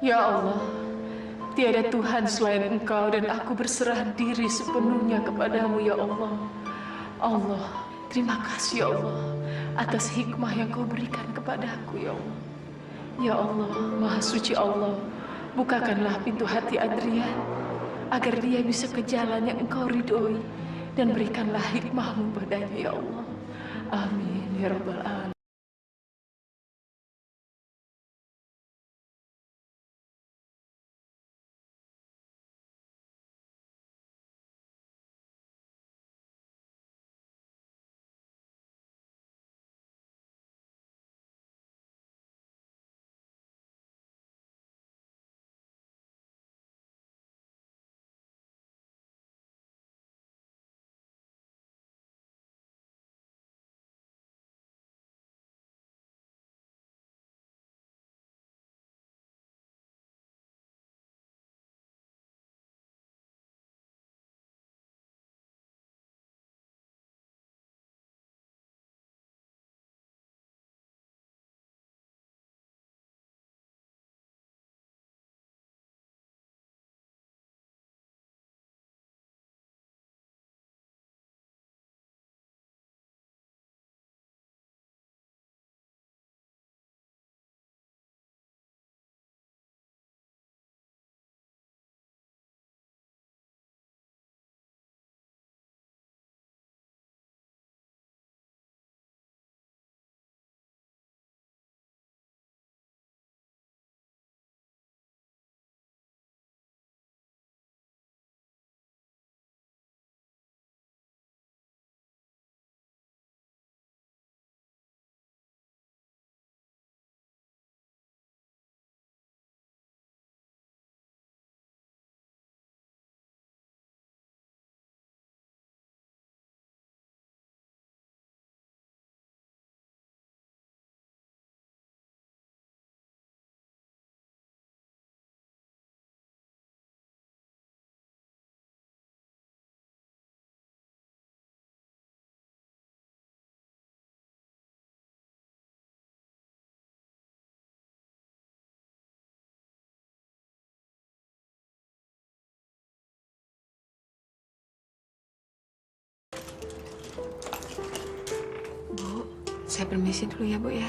Ya Allah, tiada Tuhan selain Engkau dan aku berserah diri sepenuhnya kepadamu ya Allah. Allah, terima kasih ya Allah atas hikmah yang Kau berikan kepadaku ya Allah. Ya Allah, Maha Suci Allah, bukakanlah pintu hati Adrian agar dia bisa ke jalan yang Engkau ridhoi dan berikanlah hikmah-Mu padanya ya Allah. Amin ya Rabbal Alamin. Bu, saya permisi dulu ya, Bu ya.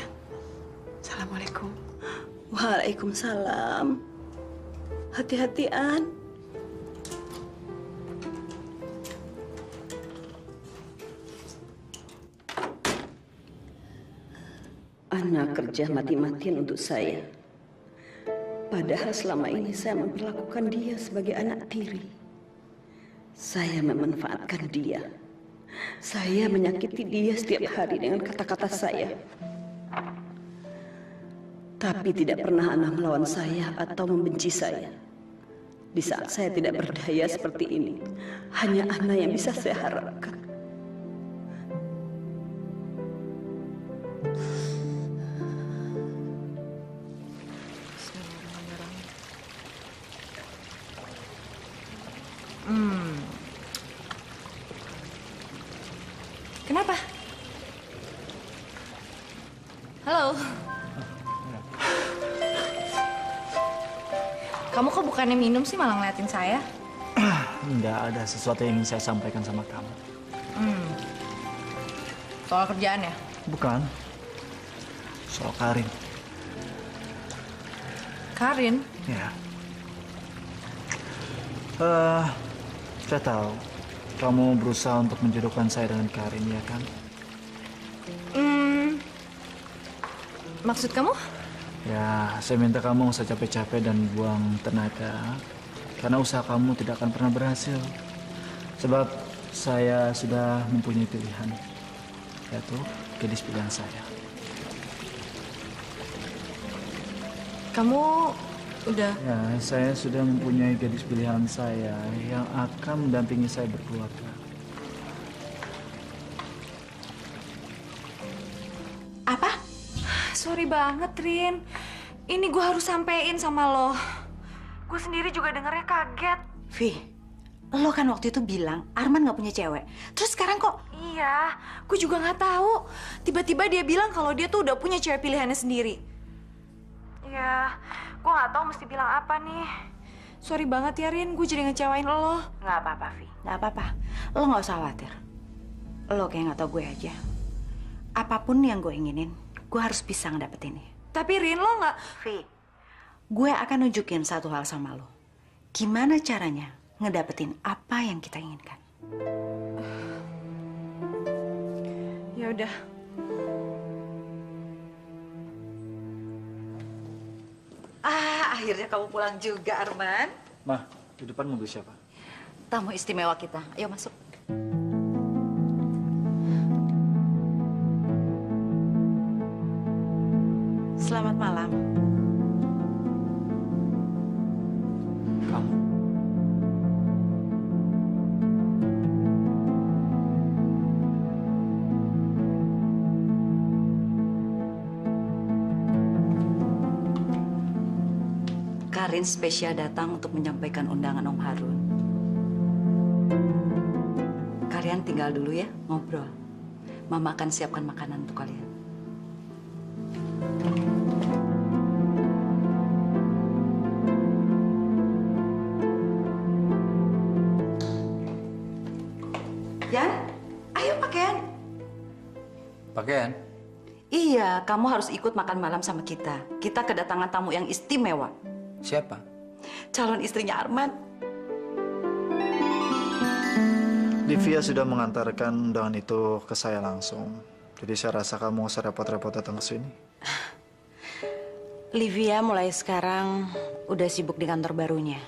Assalamualaikum. Waalaikumsalam. Hati-hati, An. Anak kerja mati-matian untuk saya. Padahal selama ini saya memperlakukan dia sebagai anak tiri. Saya memanfaatkan dia. Saya menyakiti dia setiap hari dengan kata-kata saya. Tapi tidak pernah Ana melawan saya atau membenci saya. Di saat saya tidak berdaya seperti ini, hanya Ana yang bisa saya harapkan. Kenapa? Halo. Kamu kok bukannya minum sih malah ngeliatin saya? Enggak, ada sesuatu yang ingin saya sampaikan sama kamu. Soal kerjaan ya? Bukan. Soal Karin. Karin? Ya. Saya tahu kamu berusaha untuk menjodohkan saya dengan Karin, ya kan? Maksud kamu? Ya, saya minta kamu usah capek-capek dan buang tenaga. Karena usaha kamu tidak akan pernah berhasil. Sebab saya sudah mempunyai pilihan. Yaitu gadis pilihan saya. Kamu udah... Ya, saya sudah mempunyai gadis pilihan saya yang akan mendampingi saya berkeluarga. Apa? Sorry banget, Rin. Ini gue harus sampein sama lo. Gue sendiri juga dengarnya kaget. Vi, lo kan waktu itu bilang Arman gak punya cewek. Terus sekarang kok... Iya, gue juga nggak tahu. Tiba-tiba dia bilang kalau dia tuh udah punya cewek pilihannya sendiri. Ya, Gue nggak tahu mesti bilang apa nih. Sorry banget ya, Rin. Gue jadi ngecewain lo. Nggak apa-apa, Vi. Nggak apa-apa. Lo nggak usah khawatir. Lo kayak nggak tau gue aja. Apapun yang gue inginin, gue harus bisa ngedapetinnya. Tapi Rin, lo nggak... Vi, gue akan nunjukin satu hal sama lo. Gimana caranya ngedapetin apa yang kita inginkan. Ya udah. Akhirnya kamu pulang juga, Arman. Ma, di depan mobil siapa? Tamu istimewa kita. Ayo masuk. Selamat malam. Kamu. Karin spesial datang untuk menyampaikan undangan Om Harun. Kalian tinggal dulu ya, ngobrol. Mama akan siapkan makanan untuk kalian. Yan, ayo pakaian. Pakaian? Iya, kamu harus ikut makan malam sama kita. Kita kedatangan tamu yang istimewa. Siapa? Calon istrinya Arman. Livia sudah mengantarkan undangan itu ke saya langsung. Jadi saya rasa kamu nggak usah repot-repot datang ke sini. Livia mulai sekarang udah sibuk di kantor barunya.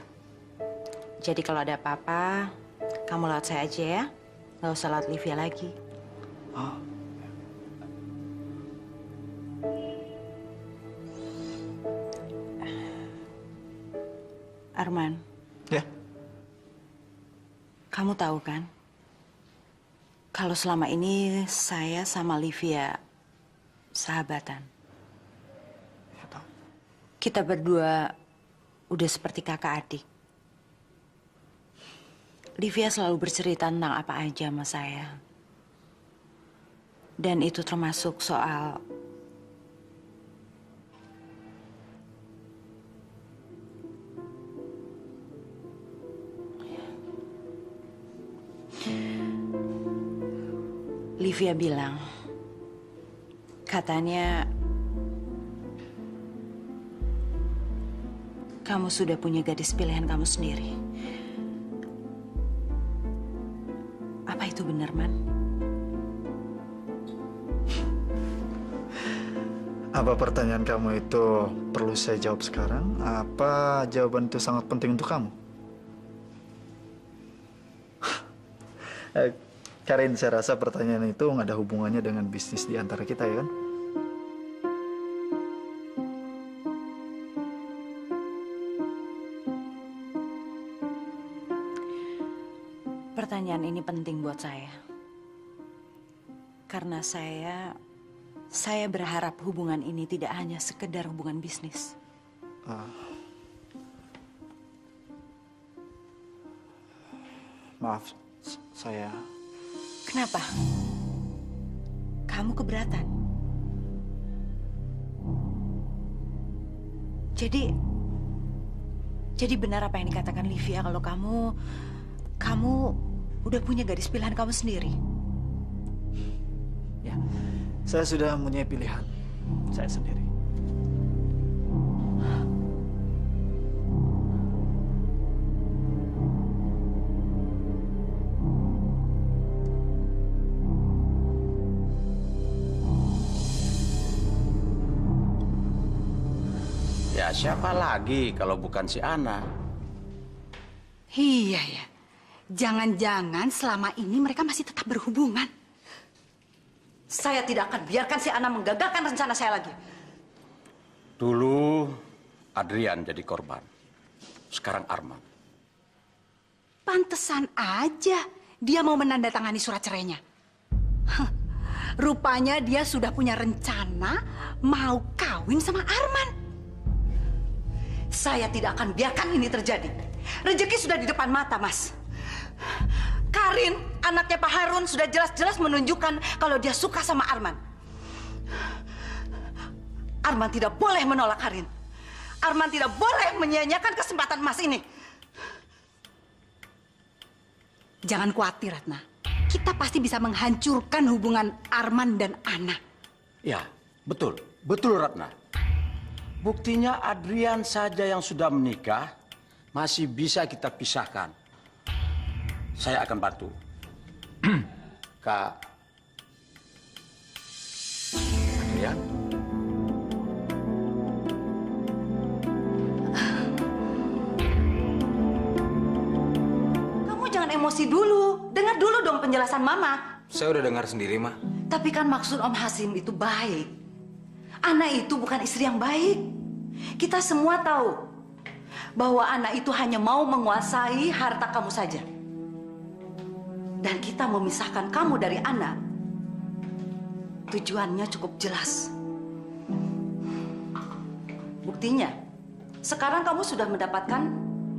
Jadi kalau ada apa-apa, kamu lewat saya aja ya. Nggak usah lewat Livia lagi. Oh. Arman, Ya, kamu tahu kan? Kalau selama ini saya sama Livia sahabatan. ya tahu. Kita berdua udah seperti kakak adik. Livia selalu bercerita tentang apa aja sama saya. Dan itu termasuk soal Livia bilang, katanya kamu sudah punya gadis pilihan kamu sendiri. Apa itu benar, Man? Apa pertanyaan kamu itu perlu saya jawab sekarang? Apa jawaban itu sangat penting untuk kamu? Karin, saya rasa pertanyaan itu nggak ada hubungannya dengan bisnis di antara kita, ya kan? Pertanyaan ini penting buat saya. Karena saya berharap hubungan ini tidak hanya sekedar hubungan bisnis. Maaf, saya... Kenapa? Kamu keberatan? Jadi benar apa yang dikatakan Livia kalau kamu udah punya gadis pilihan kamu sendiri? Ya, saya sudah mempunyai pilihan. Saya sendiri. Ya siapa lagi kalau bukan si Ana? Iya ya. Jangan-jangan selama ini mereka masih tetap berhubungan. Saya tidak akan biarkan si Ana menggagalkan rencana saya lagi. Dulu Adrian jadi korban. Sekarang Arman. Pantesan aja dia mau menandatangani surat cerainya. Hah, rupanya dia sudah punya rencana mau kawin sama Arman. Saya tidak akan biarkan ini terjadi. Rezeki sudah di depan mata, Mas. Karin, anaknya Pak Harun, sudah jelas-jelas menunjukkan kalau dia suka sama Arman. Arman tidak boleh menolak Karin. Arman tidak boleh menyia-nyiakan kesempatan emas ini. Jangan khawatir, Ratna. Kita pasti bisa menghancurkan hubungan Arman dan Ana. Ya, betul. Betul, Ratna. Buktinya Adrian saja yang sudah menikah masih bisa kita pisahkan. Saya akan bantu. Kak Adrian? Kamu jangan emosi dulu. Dengar dulu dong penjelasan Mama. Saya udah dengar sendiri, Ma. Tapi kan maksud Om Hasim itu baik. Ana itu bukan istri yang baik. Kita semua tahu bahwa Ana itu hanya mau menguasai harta kamu saja. Dan kita memisahkan kamu dari Ana. Tujuannya cukup jelas. Buktinya, sekarang kamu sudah mendapatkan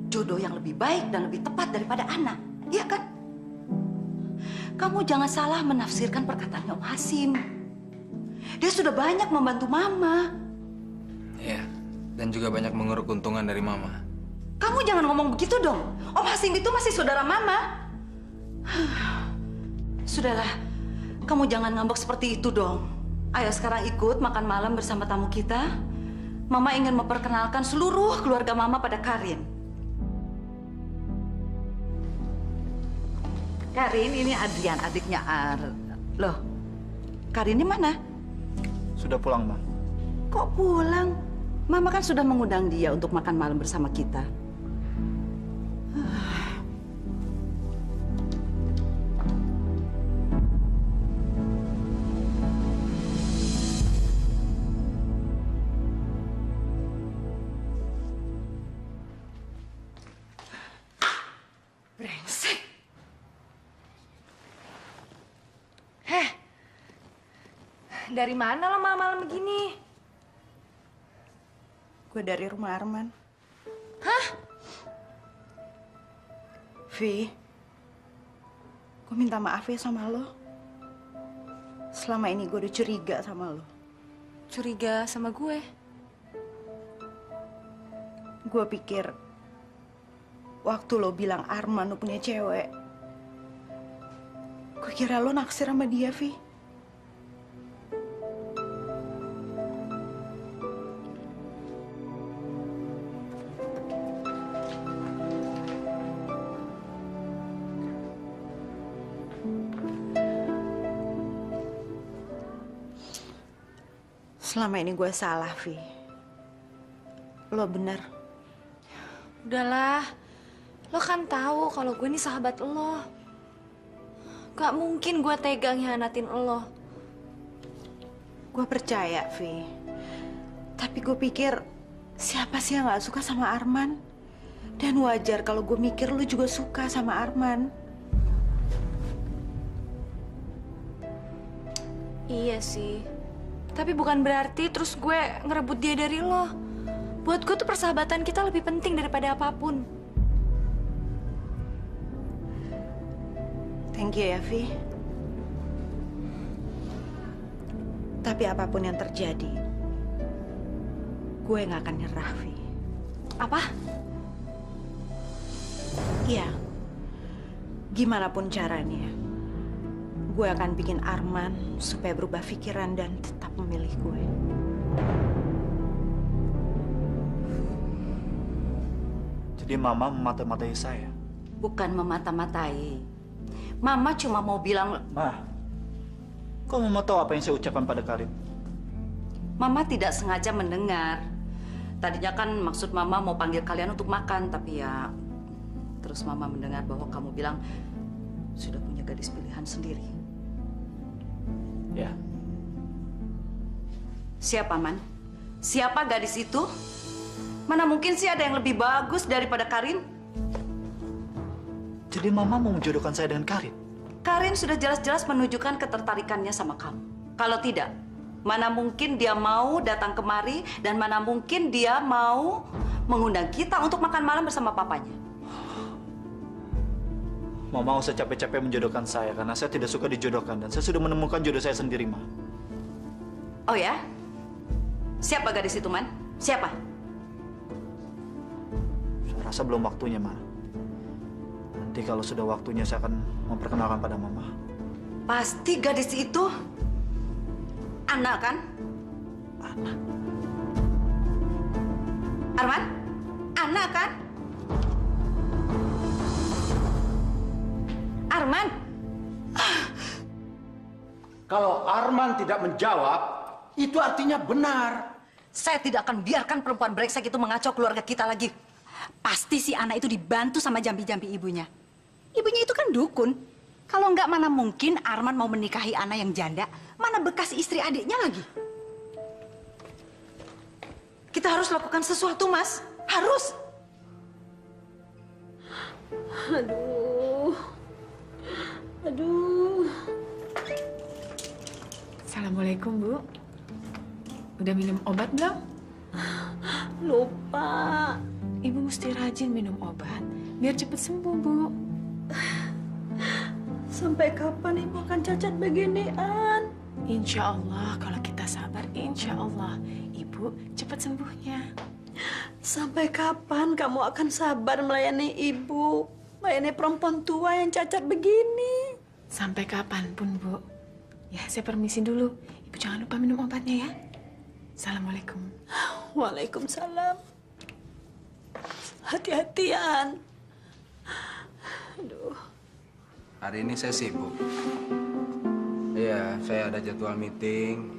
jodoh yang lebih baik dan lebih tepat daripada Ana. Iya kan? Kamu jangan salah menafsirkan perkataannya Om Hasim. Dia sudah banyak membantu Mama. Iya, dan juga banyak menguruk keuntungan dari Mama. Kamu jangan ngomong begitu dong. Om Hasim itu masih saudara Mama. Sudahlah, kamu jangan ngambek seperti itu dong. Ayo sekarang ikut makan malam bersama tamu kita. Mama ingin memperkenalkan seluruh keluarga Mama pada Karin. Karin, ini Adrian, adiknya Loh, Karin ini mana? Sudah pulang, Ma. Kok pulang? Mama kan sudah mengundang dia untuk makan malam bersama kita. Brengsek. Dari mana lo malam-malam begini? Gue dari rumah Arman. Hah? Vi, gue minta maaf ya sama lo. Selama ini gue udah curiga sama lo. Curiga sama gue? Gue pikir waktu lo bilang Arman lo punya cewek, gue kira lo naksir sama dia, Vi. Selama ini gue salah, Vi. Lo bener. Udahlah, lo kan tahu kalau gue ini sahabat lo. Gak mungkin gue tega ngianatin lo. Gue percaya, Vi. Tapi gue pikir siapa sih yang gak suka sama Arman? Dan wajar kalau gue mikir lo juga suka sama Arman. Iya sih. Tapi bukan berarti terus gue ngerebut dia dari lo. Buat gue tuh persahabatan kita lebih penting daripada apapun. Thank you ya, Vi. Tapi apapun yang terjadi, gue gak akan nyerah, Vi. Apa? Iya. Gimana pun caranya, gue akan bikin Arman supaya berubah pikiran dan tetap memilih gue. Jadi Mama memata-matai saya? Bukan memata-matai. Mama cuma mau bilang, Ma, kok Mama tahu apa yang saya ucapkan pada Karin? Mama tidak sengaja mendengar. Tadinya kan maksud Mama mau panggil kalian untuk makan, tapi ya terus Mama mendengar bahwa kamu bilang sudah punya gadis pilihan sendiri. Ya. Siapa, Man? Siapa gadis itu? Mana mungkin sih ada yang lebih bagus daripada Karin? Jadi Mama mau menjodohkan saya dengan Karin? Karin sudah jelas-jelas menunjukkan ketertarikannya sama kamu. Kalau tidak, mana mungkin dia mau datang kemari dan mana mungkin dia mau mengundang kita untuk makan malam bersama papanya. Mama nggak usah capek-capek menjodohkan saya karena saya tidak suka dijodohkan dan saya sudah menemukan jodoh saya sendiri, Ma. Oh ya? Siapa gadis itu, Man? Siapa? rasa belum waktunya, Ma. Nanti kalau sudah waktunya saya akan memperkenalkan pada Mama. Pasti gadis itu anak kan? Anak. Arman? Anak kan? Arman? Kalau Arman tidak menjawab, itu artinya benar. Saya tidak akan biarkan perempuan brengsek itu mengacau keluarga kita lagi. Pasti si anak itu dibantu sama jambi-jambi ibunya. Ibunya itu kan dukun. Kalau nggak mana mungkin Arman mau menikahi anak yang janda, mana bekas istri adiknya lagi. Kita harus lakukan sesuatu, Mas. Harus. Aduh. Aduh. Assalamualaikum, Bu. Udah minum obat belum? Lupa. Ibu mesti rajin minum obat, biar cepet sembuh, Bu. Sampai kapan ibu akan cacat beginian? Insya Allah, kalau kita sabar, insya Allah, Ibu cepat sembuhnya. Sampai kapan kamu akan sabar melayani ibu? Melayani perempuan tua yang cacat begini? Sampai kapanpun, Bu. Ya, saya permisi dulu. Ibu jangan lupa minum obatnya ya. Assalamualaikum. Waalaikumsalam. Hati-hatian. Aduh. Hari ini saya sibuk. Iya, saya ada jadwal meeting.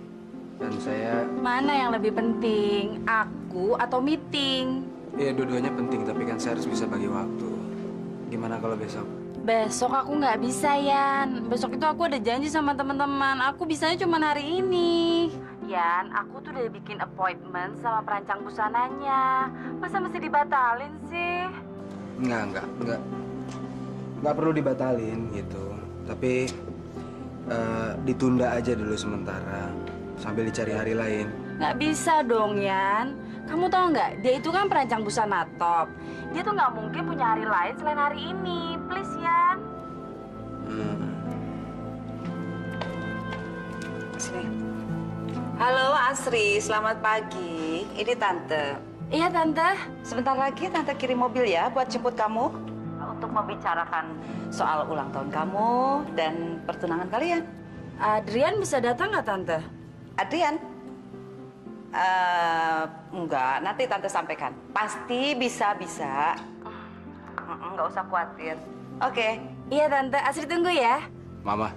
Dan saya... Mana yang lebih penting, aku atau meeting? Iya, dua-duanya penting, tapi kan saya harus bisa bagi waktu. Gimana kalau besok? Besok aku nggak bisa, Yan. Besok itu aku ada janji sama teman-teman. Aku bisanya cuma hari ini. Yan, aku tuh udah bikin appointment sama perancang busananya. Masa mesti dibatalin sih? Enggak. Nggak perlu dibatalin gitu. Tapi ditunda aja dulu sementara. Sambil dicari hari lain. Nggak bisa dong, Yan. Kamu tahu nggak, dia itu kan perancang busana top. Dia tuh nggak mungkin punya hari lain selain hari ini. Please, Yan. Sini. Halo, Asri. Selamat pagi. Ini Tante. Iya, Tante. Sebentar lagi Tante kirim mobil ya buat jemput kamu. Untuk membicarakan soal ulang tahun kamu dan pertunangan kalian. Adrian bisa datang nggak, Tante? Adrian? Enggak, nanti Tante sampaikan. Pasti bisa. Nggak usah khawatir. Oke. Iya, Tante. Asri tunggu ya. Mama,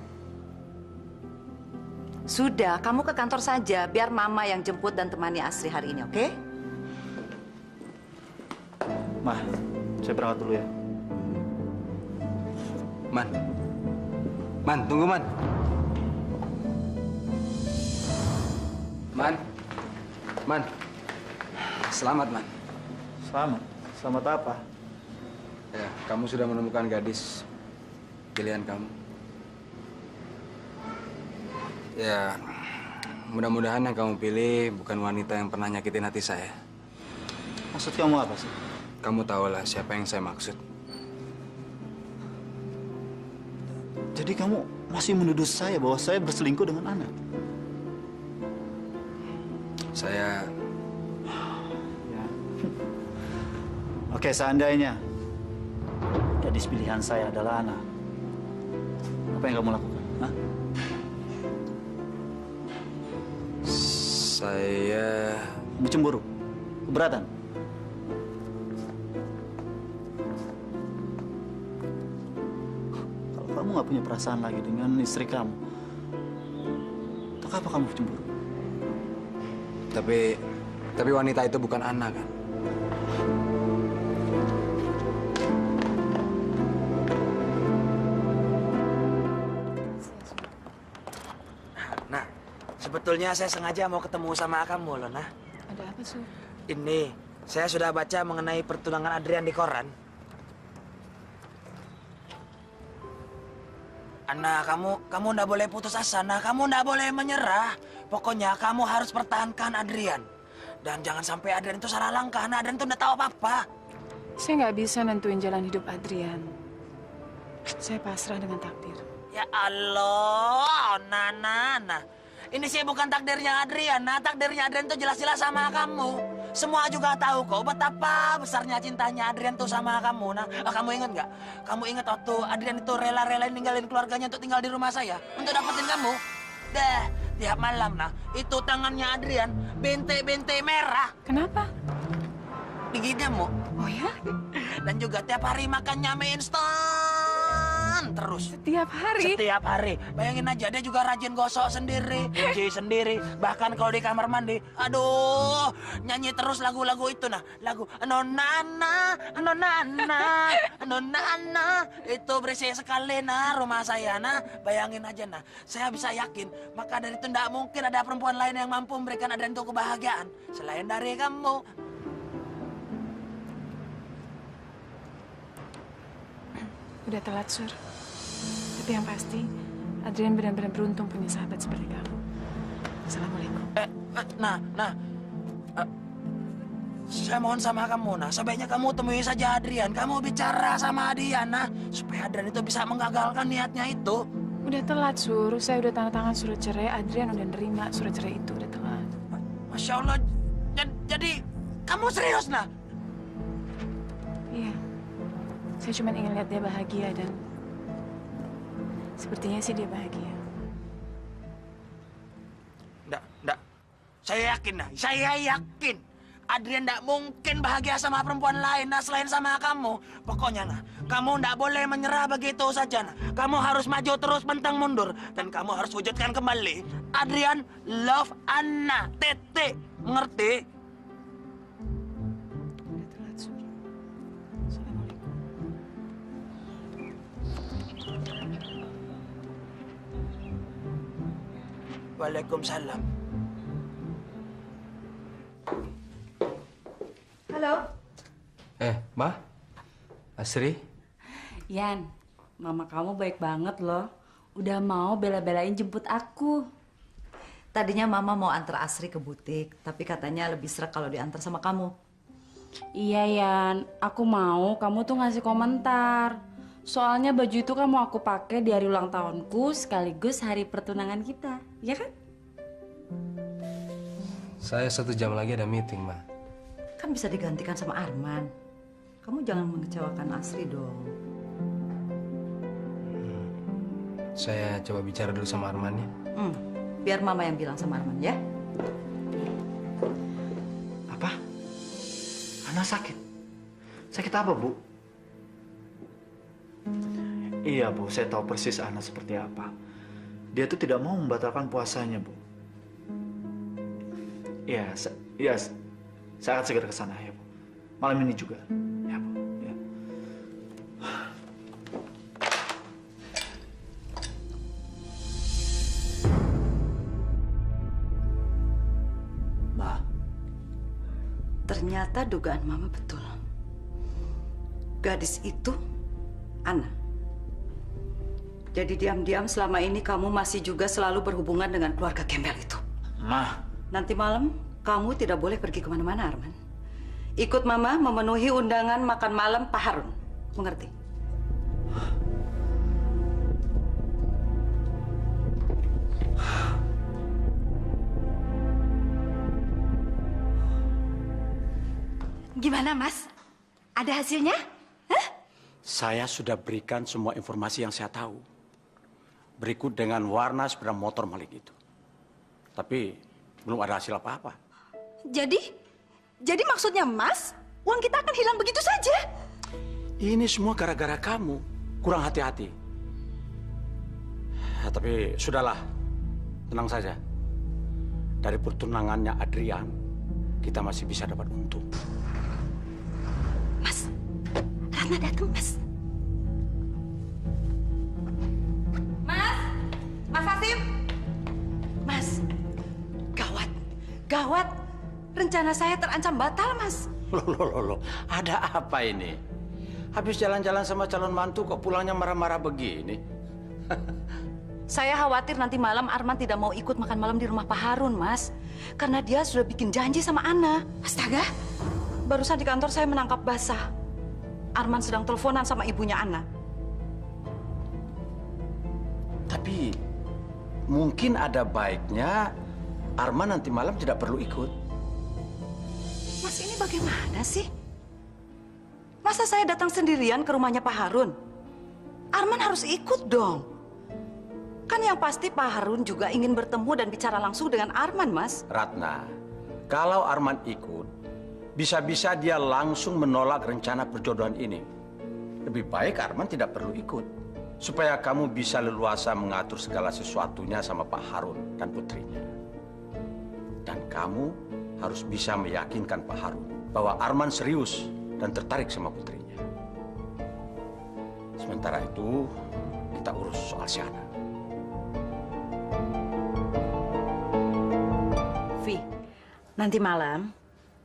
Sudah, kamu ke kantor saja. Biar Mama yang jemput dan temani Asri hari ini, oke? Ma, saya berangkat dulu ya. Man, tunggu, Man. Man. Selamat, Man. Selamat. Selamat apa? Ya, kamu sudah menemukan gadis pilihan kamu. Ya, mudah-mudahan yang kamu pilih bukan wanita yang pernah nyakitin hati saya. Maksud kamu apa sih? Kamu tahulah siapa yang saya maksud. Jadi kamu masih menuduh saya bahwa saya berselingkuh dengan anak? Saya... Ya. Oke, seandainya gadis pilihan saya adalah Ana, apa yang kamu lakukan? Hah? Saya... Kamu cemburu? Keberatan? Kalau kamu nggak punya perasaan lagi dengan istri kamu, untuk apa kamu cemburu? Tapi wanita itu bukan Ana, kan? Nah, sebetulnya saya sengaja mau ketemu sama kamu loh, nah. Ada apa, Su? Ini, saya sudah baca mengenai pertunangan Adrian di koran. Ana, kamu ndak boleh putus asa, nah. Kamu ndak boleh menyerah. Pokoknya kamu harus pertahankan Adrian. Dan jangan sampai Adrian itu salah langkah. Nah, Adrian itu ndak tahu apa-apa. Saya nggak bisa nentuin jalan hidup Adrian. Saya pasrah dengan takdir. Ya Allah, Nana. Ini sih bukan takdirnya Adrian. Nah, takdirnya Adrian itu jelas-jelas sama kamu. Semua juga tahu kok betapa besarnya cintanya Adrian tuh sama kamu. Nah, kamu ingat nggak? Kamu ingat waktu Adrian itu rela-relain ninggalin keluarganya untuk tinggal di rumah saya untuk dapetin kamu? Deh, tiap malam nah, itu tangannya Adrian bente-bente merah. Kenapa? Digigitnya, Mu. Oh ya? Dan juga tiap hari makannya mie instan terus. Setiap hari? Setiap hari. Bayangin aja, dia juga rajin gosok sendiri, cuci sendiri. Bahkan kalau di kamar mandi, aduh, nyanyi terus lagu-lagu itu nah. Lagu Nonana, Nonana, Nonana. Itu berisik sekali nah rumah saya nah. Bayangin aja nah, saya bisa yakin. Maka dari itu tidak mungkin ada perempuan lain yang mampu memberikan Adrian itu kebahagiaan. Selain dari kamu. Udah telat, Sur. Tapi yang pasti, Adrian benar-benar beruntung punya sahabat seperti kamu. Assalamualaikum. Saya mohon sama kamu, nah. Sebaiknya kamu temui saja Adrian. Kamu bicara sama dia, nah. Supaya Adrian itu bisa menggagalkan niatnya itu. Udah telat, Sur. Saya udah tanda tangan surat cerai. Adrian udah nerima surat cerai itu. Udah telat. Masya Allah. Jadi, kamu serius, nah? Iya. Saya cuma ingin lihat dia bahagia dan sepertinya sih dia bahagia. Enggak. Saya yakin, nah. Saya yakin. Adrian enggak mungkin bahagia sama perempuan lain, nah, selain sama kamu. Pokoknya, nah, kamu enggak boleh menyerah begitu saja, nah. Kamu harus maju terus, pantang mundur. Dan kamu harus wujudkan kembali. Adrian love Anna. Titik. Mengerti? Udah telat, Sur. Assalamualaikum. Waalaikumsalam. Halo? Ma? Asri? Yan, mama kamu baik banget loh. Udah mau bela-belain jemput aku. Tadinya Mama mau antar Asri ke butik, tapi katanya lebih serak kalau diantar sama kamu. Iya, Yan. Aku mau kamu tuh ngasih komentar. Soalnya baju itu kan mau aku pakai di hari ulang tahunku sekaligus hari pertunangan kita. Iya kan? Saya 1 jam lagi ada meeting, Ma. Kan bisa digantikan sama Arman. Kamu jangan mengecewakan Asri dong. Saya coba bicara dulu sama Arman ya. Biar Mama yang bilang sama Arman ya. Apa? Ana sakit? Sakit apa, Bu? Iya, Bu. Saya tahu persis Ana seperti apa. Dia tuh tidak mau membatalkan puasanya, Bu. Iya, saya akan segera ke sana, ya, Bu. Malam ini juga. Ya, Bu. Ya. Ma, ternyata dugaan Mama betul. Gadis itu Ana. Jadi diam-diam selama ini kamu masih juga selalu berhubungan dengan keluarga gembel itu. Ma. Nanti malam kamu tidak boleh pergi kemana-mana, Arman. Ikut Mama memenuhi undangan makan malam Pak Harun. Mengerti? Gimana, Mas? Ada hasilnya? Hah? Saya sudah berikan semua informasi yang saya tahu. Berikut dengan warna sepeda motor Malik itu. Tapi belum ada hasil apa-apa. Jadi maksudnya Mas, uang kita akan hilang begitu saja? Ini semua gara-gara kamu. Kurang hati-hati. Tapi sudahlah. Tenang saja. Dari pertunangannya Adrian, kita masih bisa dapat untung. Mas, Ratna datang, Mas. Mas Hasim. Mas, gawat. Rencana saya terancam batal, Mas. Loh. Ada apa ini? Habis jalan-jalan sama calon mantu kok pulangnya marah-marah begini? Saya khawatir nanti malam Arman tidak mau ikut makan malam di rumah Pak Harun, Mas. Karena dia sudah bikin janji sama Ana. Astaga, barusan di kantor saya menangkap basah. Arman sedang teleponan sama ibunya Ana. Tapi mungkin ada baiknya Arman nanti malam tidak perlu ikut. Mas ini bagaimana sih? Masa saya datang sendirian ke rumahnya Pak Harun? Arman harus ikut dong. Kan yang pasti Pak Harun juga ingin bertemu dan bicara langsung dengan Arman, Mas. Ratna, kalau Arman ikut, bisa-bisa dia langsung menolak rencana perjodohan ini. Lebih baik Arman tidak perlu ikut, supaya kamu bisa leluasa mengatur segala sesuatunya sama Pak Harun dan putrinya. Dan kamu harus bisa meyakinkan Pak Harun bahwa Arman serius dan tertarik sama putrinya. Sementara itu, kita urus soal Syahna. Vi, nanti malam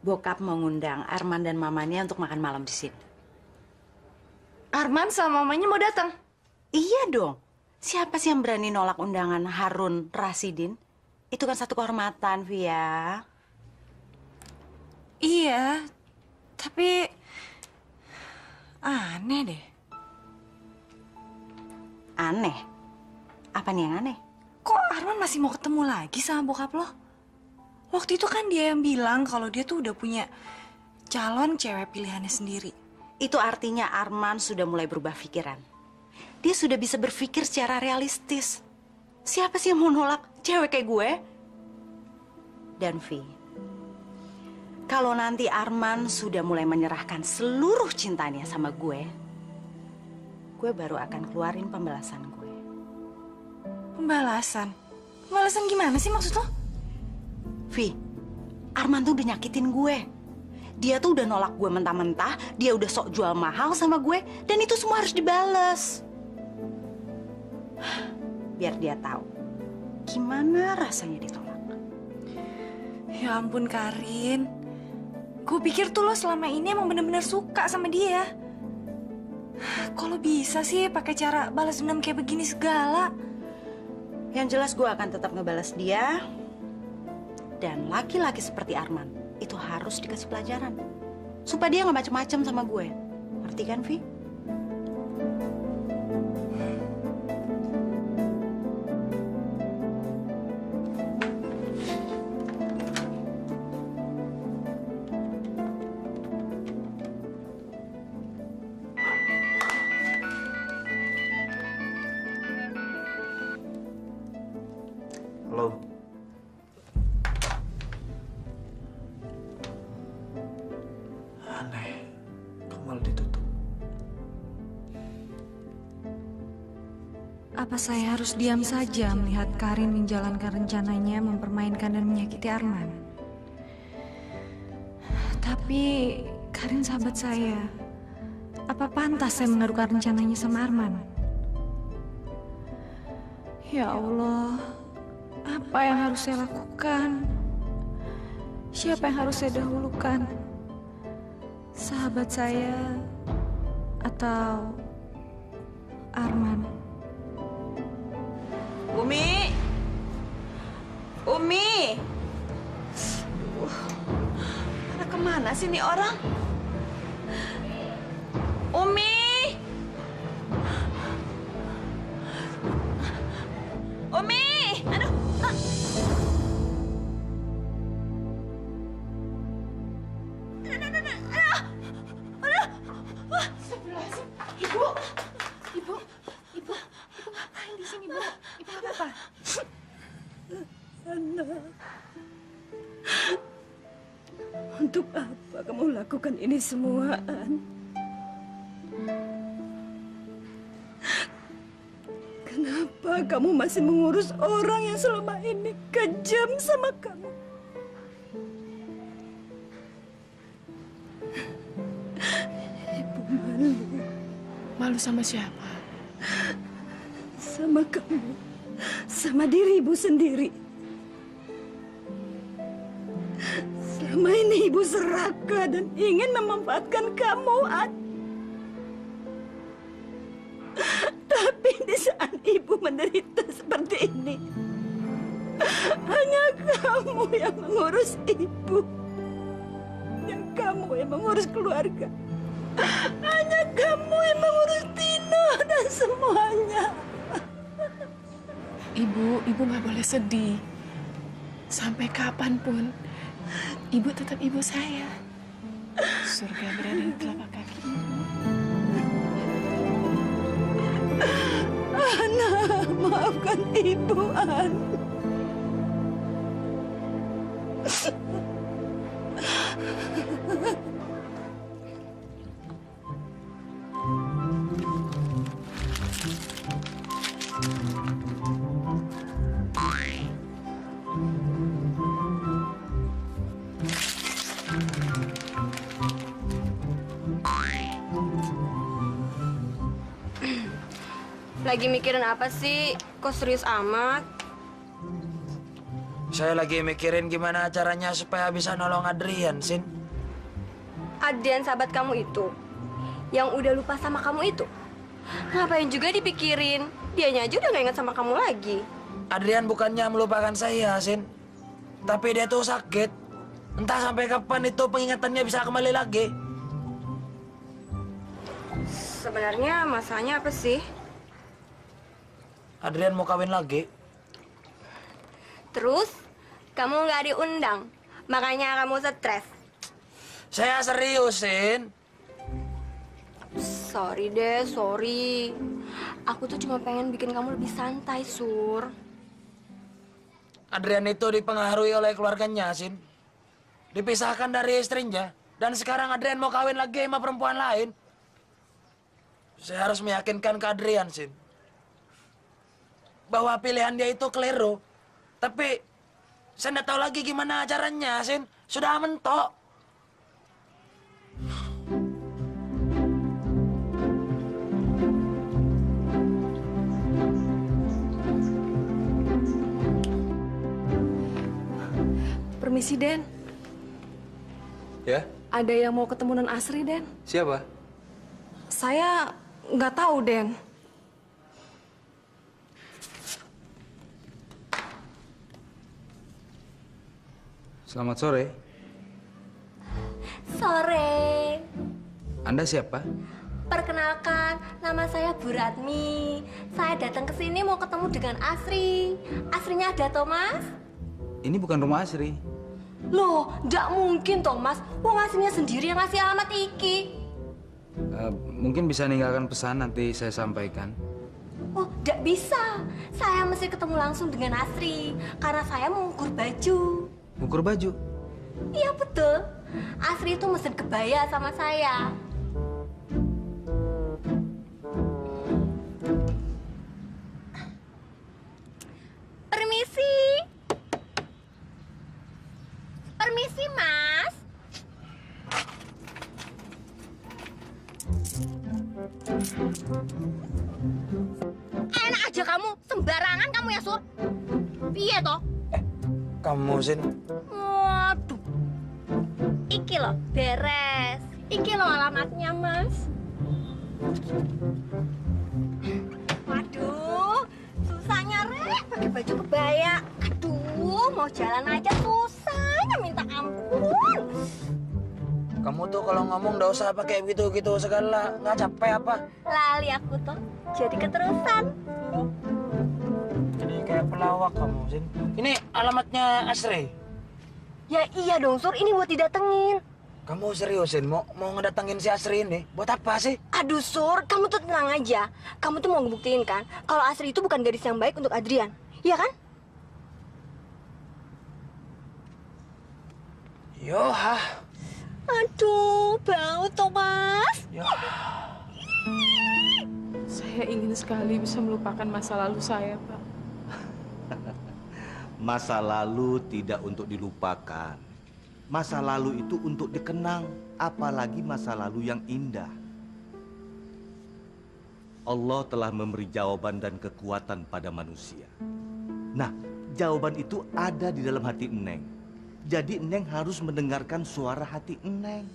bokap mau ngundang Arman dan mamanya untuk makan malam di sini. Arman sama mamanya mau datang. Iya dong. Siapa sih yang berani nolak undangan Harun Rasidin? Itu kan satu kehormatan, Via. Iya, tapi aneh deh. Aneh? Apa nih yang aneh? Kok Arman masih mau ketemu lagi sama bokap lo? Waktu itu kan dia yang bilang kalau dia tuh udah punya calon cewek pilihannya sendiri. Itu artinya Arman sudah mulai berubah pikiran. Dia sudah bisa berpikir secara realistis. Siapa sih yang mau nolak cewek kayak gue? Dan Vi, kalau nanti Arman sudah mulai menyerahkan seluruh cintanya sama gue baru akan keluarin pembalasan gue. Pembalasan? Pembalasan gimana sih maksud lo? Vi, Arman tuh udah nyakitin gue. Dia tuh udah nolak gue mentah-mentah, dia udah sok jual mahal sama gue, dan itu semua harus dibales. Biar dia tahu gimana rasanya ditolak. Ya ampun Karin, gue pikir tuh lo selama ini emang bener-bener suka sama dia. Kalau bisa sih pakai cara balas dendam kayak begini segala. Yang jelas gue akan tetap ngebalas dia. Dan laki-laki seperti Arman itu harus dikasih pelajaran. Supaya dia nggak macem-macem sama gue. Ngerti kan, Vi? Halo. Aneh, kok malah ditutup? Apa saya harus diam saja melihat Karin menjalankan rencananya mempermainkan dan menyakiti Arman? Tapi Karin sahabat saya. Apa pantas saya mengadukan rencananya sama Arman? Ya Allah, apa yang harus saya lakukan? Siapa yang harus saya dahulukan? Sahabat saya atau Arman? Umi! Umi! Pada kemana sih nih orang? Umi! Umi! Aduh! Untuk apa kamu lakukan ini semua, An? Kenapa kamu masih mengurus orang yang selama ini kejam sama kamu? Ibu malu. Malu sama siapa? Sama kamu. Sama diri ibu sendiri. Selama ini ibu serakah dan ingin memanfaatkan kamu, An. Tapi di saat ibu menderita seperti ini, hanya kamu yang mengurus ibu. Hanya kamu yang mengurus keluarga. Hanya kamu yang mengurus Tino dan semuanya. Ibu nggak boleh sedih. Sampai kapanpun, ibu tetap ibu saya. Surga berada di telapak kaki. Ana, maafkan ibu, Ana. Lagi mikirin apa sih? Kok serius amat? Saya lagi mikirin gimana caranya supaya bisa nolong Adrian, Sin. Adrian sahabat kamu itu, yang udah lupa sama kamu itu, ngapain juga dipikirin? Dianya aja udah gak ingat sama kamu lagi. Adrian bukannya melupakan saya, Sin. Tapi dia tuh sakit. Entah sampai kapan itu pengingatannya bisa kembali lagi. Sebenarnya masalahnya apa sih? Adrian mau kawin lagi. Terus, kamu nggak diundang, makanya kamu stres. Saya serius, Sin. Sorry deh, sorry. Aku tuh cuma pengen bikin kamu lebih santai, Sur. Adrian itu dipengaruhi oleh keluarganya, Sin. Dipisahkan dari istrinya. Dan sekarang Adrian mau kawin lagi sama perempuan lain. Saya harus meyakinkan ke Adrian, Sin, bahwa pilihan dia itu keliru. Tapi saya nggak tahu lagi gimana caranya, Sin. Sudah mentok. Permisi, Den. Ya? Ada yang mau ketemu Non Asri, Den. Siapa? Saya nggak tahu, Den. Selamat sore. Sore. Anda siapa? Perkenalkan, nama saya Bu Ratmi. Saya datang ke sini mau ketemu dengan Asri. Asrinya ada, Thomas? Ini bukan rumah Asri. Loh, nggak mungkin, Thomas. Wong Asrinya sendiri yang ngasih alamat iki. Mungkin bisa ninggalkan pesan, nanti saya sampaikan. Oh, nggak bisa. Saya mesti ketemu langsung dengan Asri. Karena saya mau ukur baju. Ukur baju? Iya, betul. Asri itu mesen kebaya sama saya. Permisi. Permisi, Mas. Enak aja kamu, sembarangan kamu ya, Sur. Piye toh? Kamu, Sin. Waduh. Iki loh, beres. Iki loh alamatnya, Mas. Waduh, susahnya, Rek, pakai baju kebaya. Aduh, mau jalan aja susahnya minta ampun. Kamu tuh kalau ngomong nggak usah pakai gitu-gitu segala. Nggak capek apa? Lali aku tuh, jadi keterusan. Jadi kayak pelawak kamu, Sin. Ini alamatnya Asri. Ya iya dong, Sur, ini buat didatengin. Kamu seriusin mau ngedatengin si Asri ini? Buat apa sih? Aduh, Sur, kamu tuh tenang aja. Kamu tuh mau ngebuktiin kan kalau Asri itu bukan gadis yang baik untuk Adrian. Iya kan? Yohah. Aduh, bau Thomas. Ya. Saya ingin sekali bisa melupakan masa lalu saya, Pak. Masa lalu tidak untuk dilupakan. Masa lalu itu untuk dikenang, apalagi masa lalu yang indah. Allah telah memberi jawaban dan kekuatan pada manusia. Nah, jawaban itu ada di dalam hati Eneng. Jadi Eneng harus mendengarkan suara hati Eneng.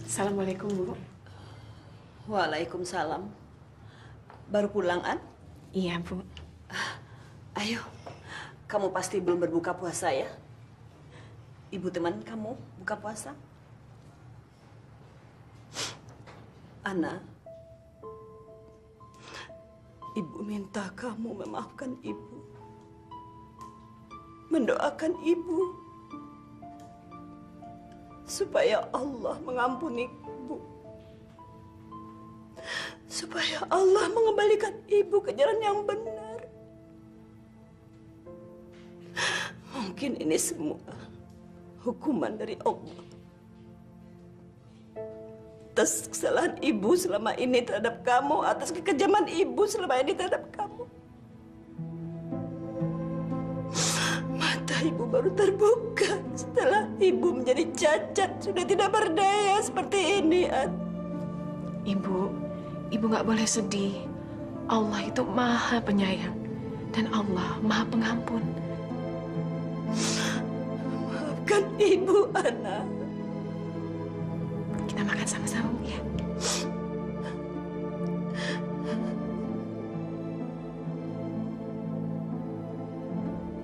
Assalamualaikum, Bu. Waalaikumsalam. Baru pulang, An? Iya, Bu. Ayo, kamu pasti belum berbuka puasa ya? Ibu teman kamu buka puasa? Ana, Ibu minta kamu memaafkan ibu. Mendoakan ibu supaya Allah mengampuni ibu. Supaya Allah mengembalikan ibu ke jalan yang benar. Mungkin ini semua hukuman dari Allah atas kesalahan ibu selama ini terhadap kamu, atas kekejaman ibu selama ini terhadap kamu. Mata ibu baru terbuka setelah ibu menjadi cacat, sudah tidak berdaya seperti ini, An. Ibu nggak boleh sedih. Allah itu Maha Penyayang dan Allah Maha Pengampun. Maafkan ibu, Ana. Kita makan sama-sama, Bu, ya.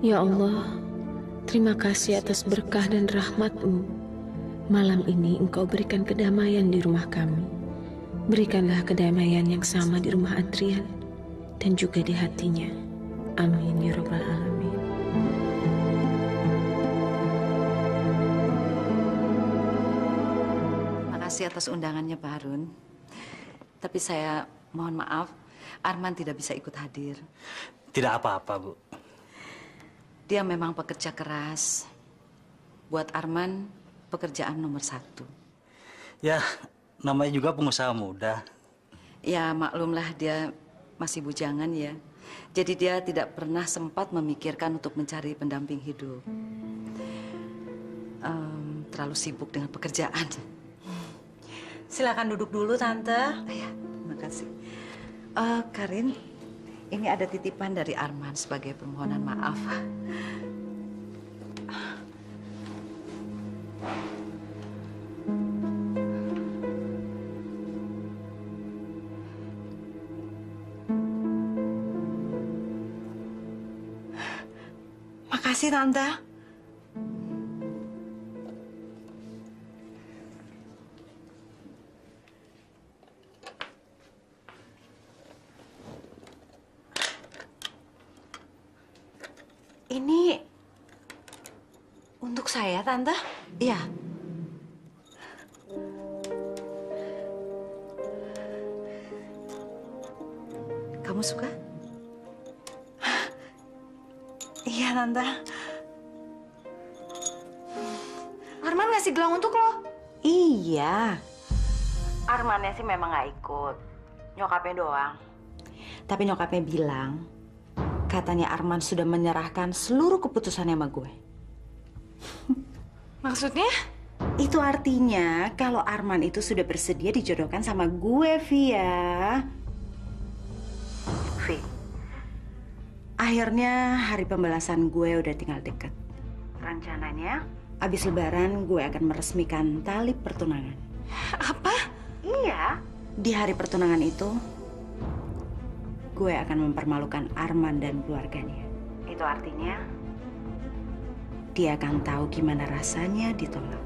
Ya Allah, terima kasih atas berkah dan rahmat-Mu. Malam ini Engkau berikan kedamaian di rumah kami. Berikanlah kedamaian yang sama di rumah Adrian dan juga di hatinya. Amin ya Rabbal Alamin. Makasih atas undangannya, Pak Harun. Tapi saya mohon maaf, Arman tidak bisa ikut hadir. Tidak apa-apa, Bu. Dia memang pekerja keras. Buat Arman, pekerjaan nomor 1. Ya, namanya juga pengusaha muda. Ya, maklumlah dia masih bujangan ya. Jadi dia tidak pernah sempat memikirkan untuk mencari pendamping hidup. Terlalu sibuk dengan pekerjaan. Silakan duduk dulu, Tante. Ya, terima kasih. Karin, ini ada titipan dari Arman sebagai permohonan maaf. Makasih, Tante. Ini untuk saya, Tante? Iya. Kamu suka? Iya, Tante. Arman ngasih gelang untuk lo. Iya. Armannya sih memang nggak ikut. Nyokapnya doang. Tapi nyokapnya bilang, katanya Arman sudah menyerahkan seluruh keputusannya sama gue. Maksudnya? Itu artinya kalau Arman itu sudah bersedia dijodohkan sama gue, Via. Vi, akhirnya hari pembalasan gue udah tinggal deket. Rencananya, abis lebaran gue akan meresmikan tali pertunangan. Apa? Iya. Di hari pertunangan itu, gue akan mempermalukan Arman dan keluarganya. Itu artinya, dia akan tahu gimana rasanya ditolak.